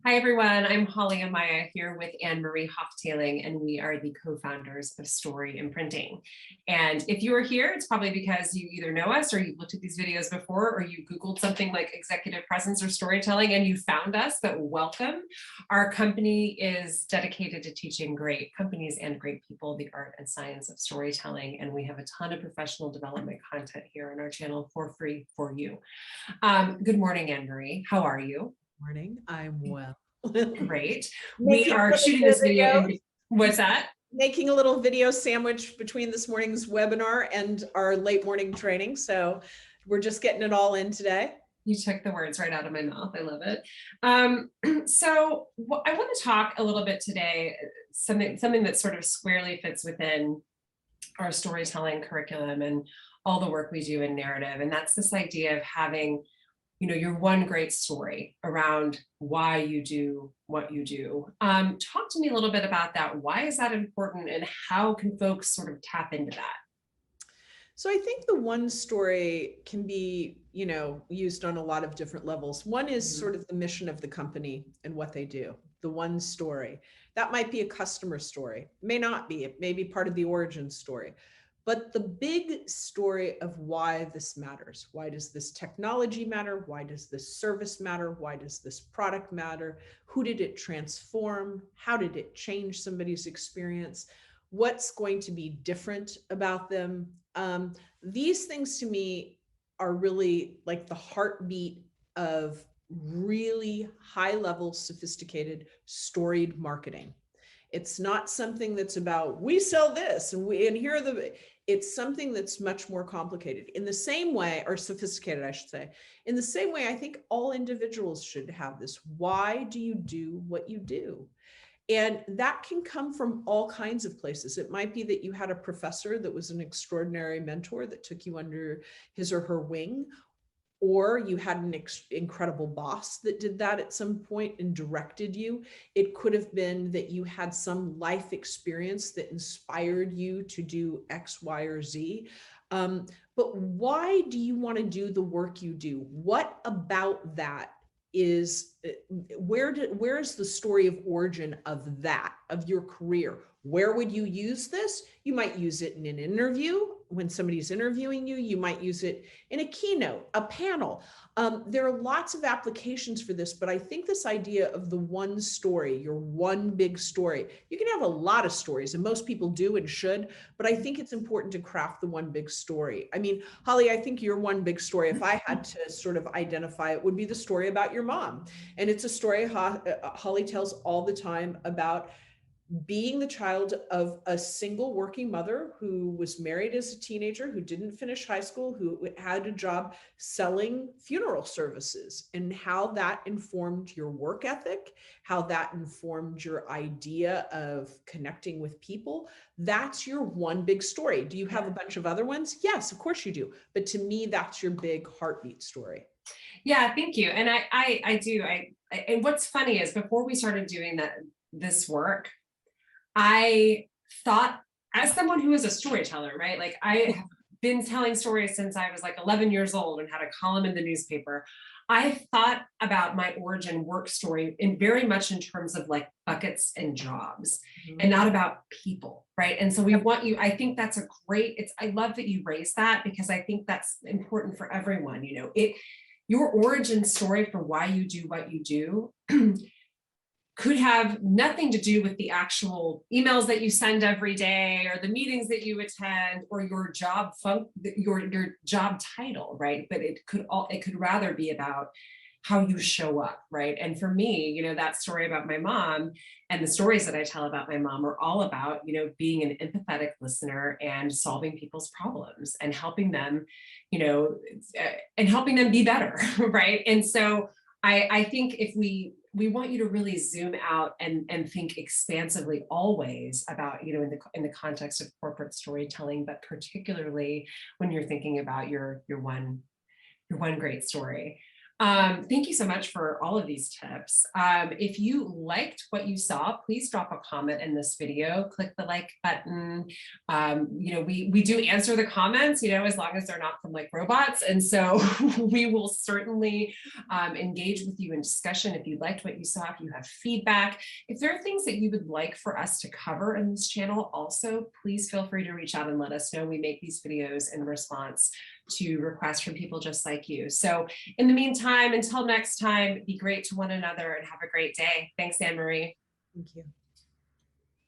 Hi, everyone. I'm Holly Amaya here with Anne-Marie Hoftailing, and we are the co-founders of Story Imprinting. And if you are here, it's probably because you either know us or you've looked at these videos before, or you Googled something like executive presence or storytelling and you found us, but welcome. Our company is dedicated to teaching great companies and great people the art and science of storytelling. And we have a ton of professional development content here on our channel for free for you. Good morning, Anne-Marie. How are you? Morning. I'm well. Great. We are shooting this video in, what's that? Making a little video sandwich between this morning's webinar and our late morning training. So we're just getting it all in today. You took the words right out of my mouth. I love it. So I want to talk a little bit today, something that sort of squarely fits within our storytelling curriculum and all the work we do in narrative. And that's this idea of having your one great story around why you do what you do. Talk to me a little bit about that. Why is that important and how can folks sort of tap into that? So I think the one story can be, used on a lot of different levels. One is sort of the mission of the company and what they do. The one story. That might be a customer story. May not be. It may be part of the origin story. But the big story of why this matters. Why does this technology matter? Why does this service matter? Why does this product matter? Who did it transform? How did it change somebody's experience? What's going to be different about them? These things to me are really like the heartbeat of really high level, sophisticated, storied marketing. It's not something that's about, we sell this and here are it's something that's much more complicated in the same way, or sophisticated, I should say. In the same way, I think all individuals should have this. Why do you do what you do? And that can come from all kinds of places. It might be that you had a professor that was an extraordinary mentor that took you under his or her wing, or you had an incredible boss that did that at some point and directed you. It could have been that you had some life experience that inspired you to do X, Y, or Z. But why do you want to do the work you do? What about that is, where's the story of origin of that, of your career? Where would you use this? You might use it in an interview when somebody's interviewing you. You might use it in a keynote, a panel. There are lots of applications for this, but I think this idea of the one story, your one big story, you can have a lot of stories, and most people do and should, but I think it's important to craft the one big story. I mean, Holly, I think your one big story, if I had to sort of identify it, would be the story about your mom. And it's a story Holly tells all the time about being the child of a single working mother who was married as a teenager, who didn't finish high school, who had a job selling funeral services, and how that informed your work ethic, how that informed your idea of connecting with people. That's your one big story. Do you have a bunch of other ones? Yes, of course you do. But to me, that's your big heartbeat story. Yeah, thank you. And I do. And what's funny is before we started doing this work, I thought, as someone who is a storyteller, right? Like I have been telling stories since I was like 11 years old and had a column in the newspaper. I thought about my origin work story in very much in terms of like buckets and jobs and not about people, right? And so we want you, I think that's a great, I love that you raised that because I think that's important for everyone. Your origin story for why you do what you do could have nothing to do with the actual emails that you send every day or the meetings that you attend or your job your job title, right? But it could rather be about how you show up, right? And for me, that story about my mom and the stories that I tell about my mom are all about, being an empathetic listener and solving people's problems and helping them, be better, right? And so I think if we want you to really zoom out and think expansively always about, in the context of corporate storytelling, but particularly when you're thinking about your one great story. Thank you so much for all of these tips. If you liked what you saw, please drop a comment in this video, click the like button. We do answer the comments, as long as they're not from like robots. And so we will certainly engage with you in discussion. If you liked what you saw, if you have feedback, if there are things that you would like for us to cover in this channel, also, please feel free to reach out and let us know. We make these videos in response to requests from people just like you. So in the meantime, until next time, be great to one another and have a great day. Thanks, Anne Marie. Thank you.